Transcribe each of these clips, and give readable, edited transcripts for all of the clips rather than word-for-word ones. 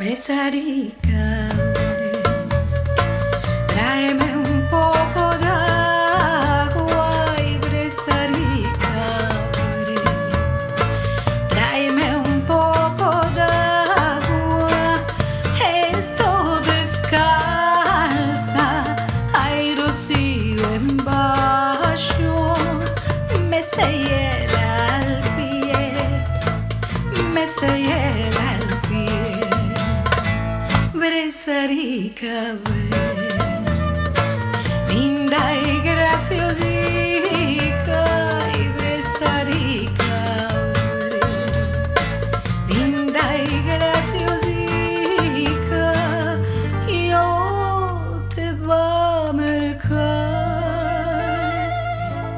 Presa di calore, tráeme un poco d'agua y presa di calore, tráeme un poco d'agua. Estoy descalza, hay rocío en bajo, me se hiela el pie, me se hiela el pie. Presa di calore, linda y graciosica, y presa di calore, linda y graciosica, yo te voy a mercar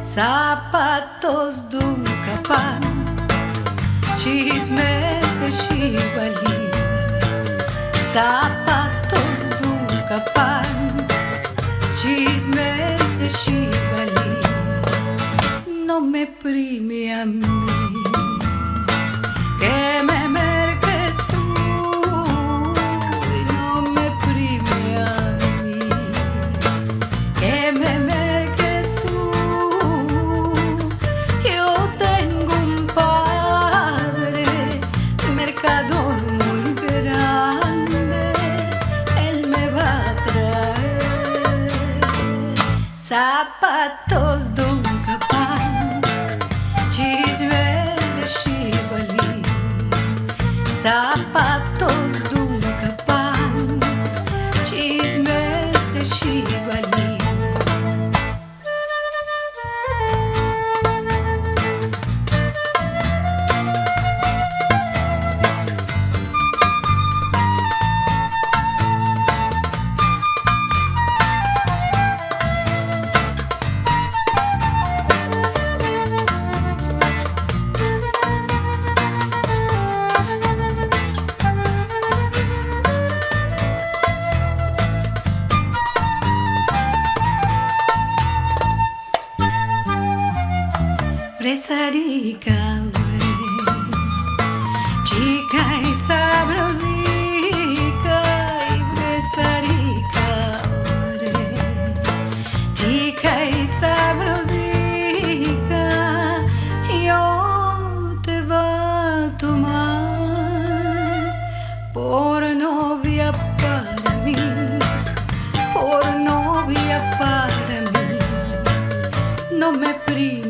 zapatos d'un capán, chismes de Chivalí. Zapatos d'un capán, chismes de Chivalí. No me prime a mí, que me merques tú, y no me prime a mí, que me merques tú. Yo tengo un padre, mercador muy grande, zapatos d'un capán, chismes de Chivalí. Zapatos d'un capán, chismes de Chivalí. Presa di calore, chica y sabrosica, y presa di calore, chica y sabrosica, yo te voy a tomar por novia para mí, por novia para mí. No me prives